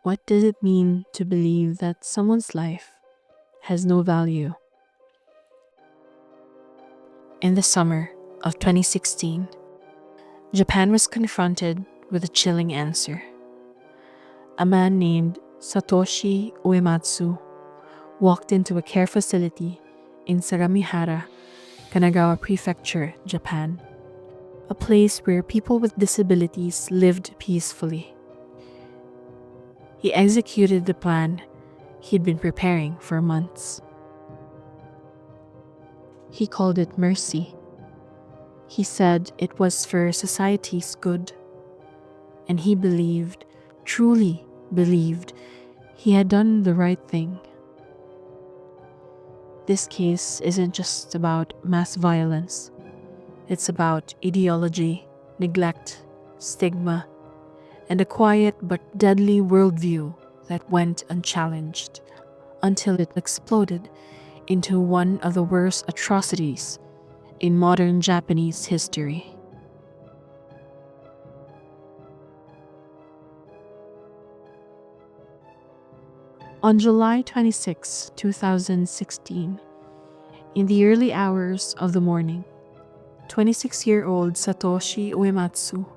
What does it mean to believe that someone's life has no value? In the summer of 2016, Japan was confronted with a chilling answer. A man named Satoshi Uematsu walked into a care facility in Sagamihara, Kanagawa Prefecture, Japan, a place where people with disabilities lived peacefully. He executed the plan he'd been preparing for months. He called it mercy. He said it was for society's good, and he believed, truly believed, he had done the right thing. This case isn't just about mass violence. It's about ideology, neglect, stigma, and a quiet but deadly worldview that went unchallenged until it exploded into one of the worst atrocities in modern Japanese history. On July 26, 2016, in the early hours of the morning, 26-year-old Satoshi Uematsu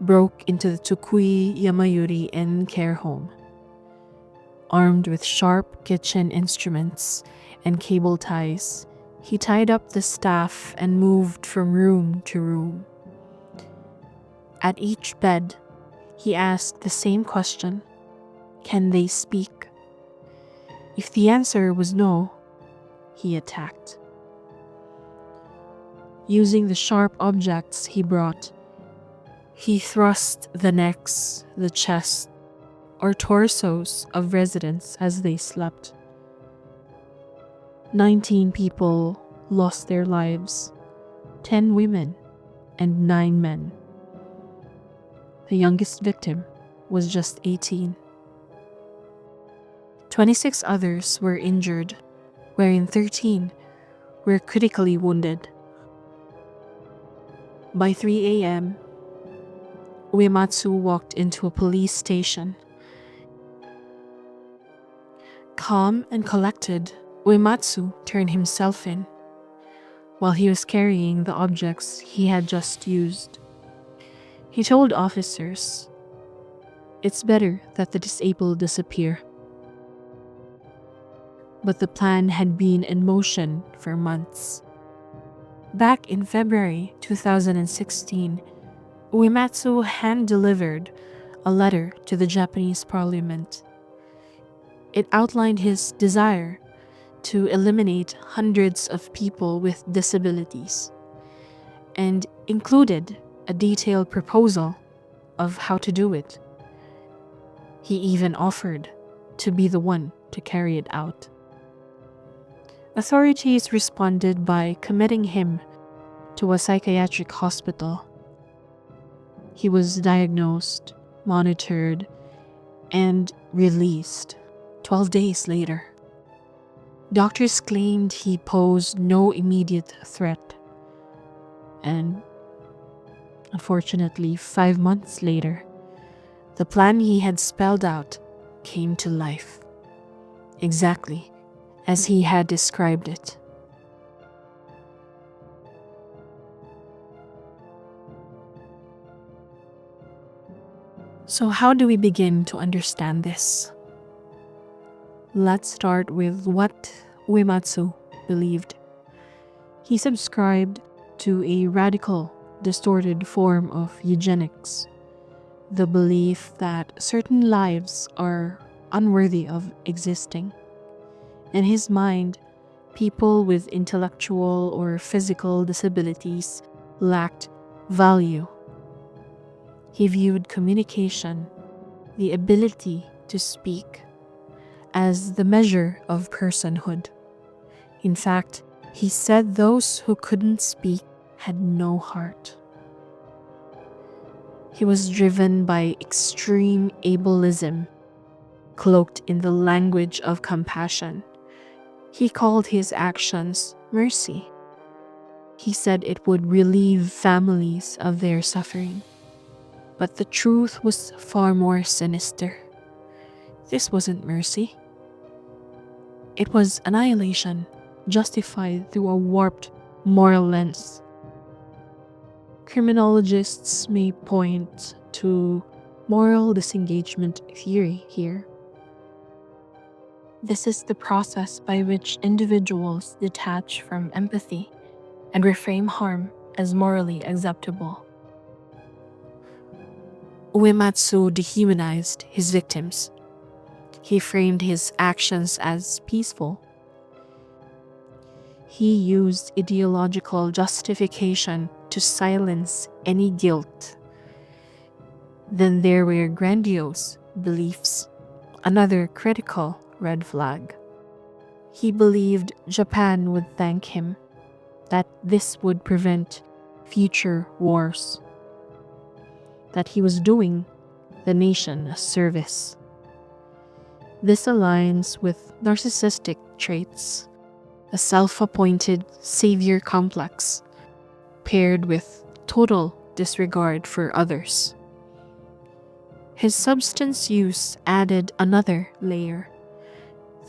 broke into the Tsukui Yamayuri care home. Armed with sharp kitchen instruments and cable ties, he tied up the staff and moved from room to room. At each bed, he asked the same question: can they speak? If the answer was no, he attacked. Using the sharp objects he brought, he thrust the necks, the chest, or torsos of residents as they slept. 19 people lost their lives, 10 women and 9 men. The youngest victim was just 18. 26 others were injured, wherein 13 were critically wounded. By 3 a.m., Uematsu walked into a police station. Calm and collected, Uematsu turned himself in while he was carrying the objects he had just used. He told officers, "It's better that the disabled disappear." But the plan had been in motion for months. Back in February 2016, Uematsu hand-delivered a letter to the Japanese parliament. It outlined his desire to eliminate hundreds of people with disabilities and included a detailed proposal of how to do it. He even offered to be the one to carry it out. Authorities responded by committing him to a psychiatric hospital. He was diagnosed, monitored, and released 12 days later. Doctors claimed he posed no immediate threat. And unfortunately, 5 months later, the plan he had spelled out came to life, exactly as he had described it. So how do we begin to understand this? Let's start with what Uematsu believed. He subscribed to a radical, distorted form of eugenics, the belief that certain lives are unworthy of existing. In his mind, people with intellectual or physical disabilities lacked value. He viewed communication, the ability to speak, as the measure of personhood. In fact, he said those who couldn't speak had no heart. He was driven by extreme ableism, cloaked in the language of compassion. He called his actions mercy. He said it would relieve families of their suffering. But the truth was far more sinister. This wasn't mercy. It was annihilation, justified through a warped moral lens. Criminologists may point to moral disengagement theory here. This is the process by which individuals detach from empathy and reframe harm as morally acceptable. Uematsu dehumanized his victims. He framed his actions as peaceful. He used ideological justification to silence any guilt. Then there were grandiose beliefs, another critical red flag. He believed Japan would thank him, that this would prevent future wars, that he was doing the nation a service. This aligns with narcissistic traits, a self-appointed savior complex, paired with total disregard for others. His substance use added another layer.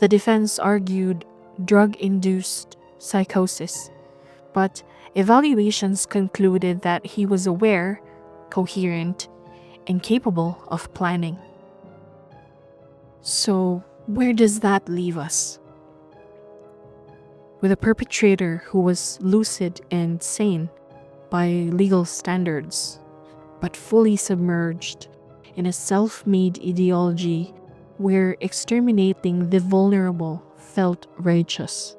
The defense argued drug-induced psychosis, but evaluations concluded that he was aware, coherent, and capable of planning. So, where does that leave us? With a perpetrator who was lucid and sane by legal standards, but fully submerged in a self-made ideology where exterminating the vulnerable felt righteous.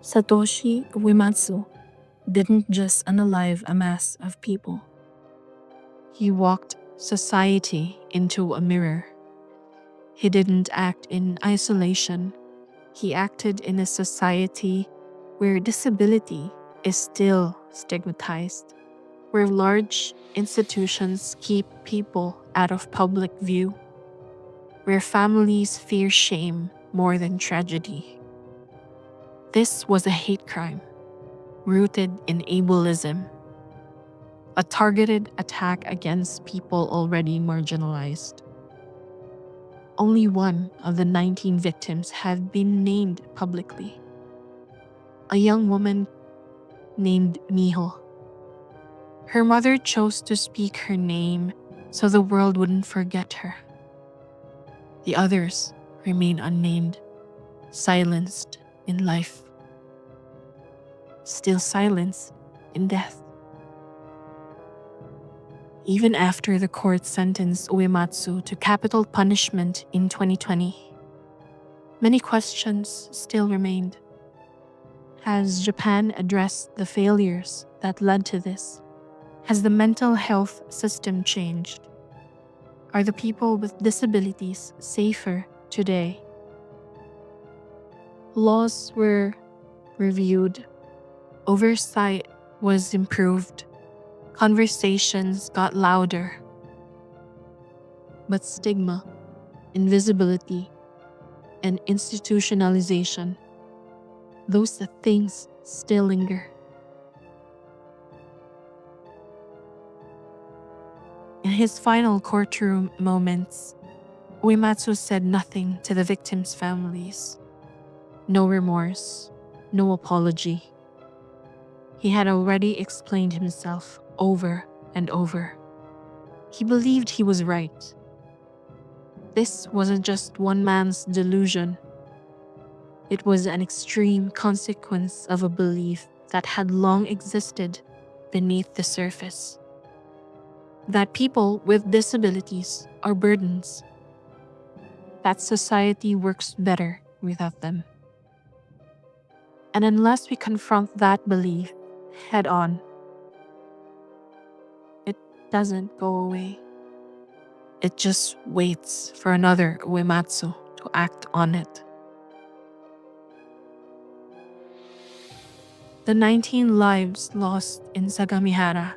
Satoshi Uematsu didn't just unalive a mass of people. He walked society into a mirror. He didn't act in isolation. He acted in a society where disability is still stigmatized, where large institutions keep people out of public view, where families fear shame more than tragedy. This was a hate crime, rooted in ableism, a targeted attack against people already marginalized. Only one of the 19 victims had been named publicly. A young woman named Miho. Her mother chose to speak her name so the world wouldn't forget her. The others remain unnamed, silenced in life, still silenced in death. Even after the court sentenced Uematsu to capital punishment in 2020, many questions still remained. Has Japan addressed the failures that led to this? Has the mental health system changed? Are the people with disabilities safer today? Laws were reviewed, oversight was improved, conversations got louder. But stigma, invisibility, and institutionalization, those things still linger. In his final courtroom moments, Uematsu said nothing to the victims' families. No remorse, no apology. He had already explained himself over and over. He believed he was right. This wasn't just one man's delusion. It was an extreme consequence of a belief that had long existed beneath the surface. That people with disabilities are burdens. That society works better without them. And unless we confront that belief head on, it doesn't go away. It just waits for another Uematsu to act on it. The 19 lives lost in Sagamihara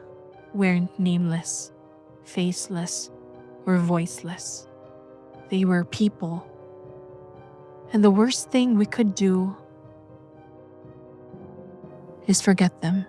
weren't nameless, faceless, or voiceless. They were people. And the worst thing we could do is forget them.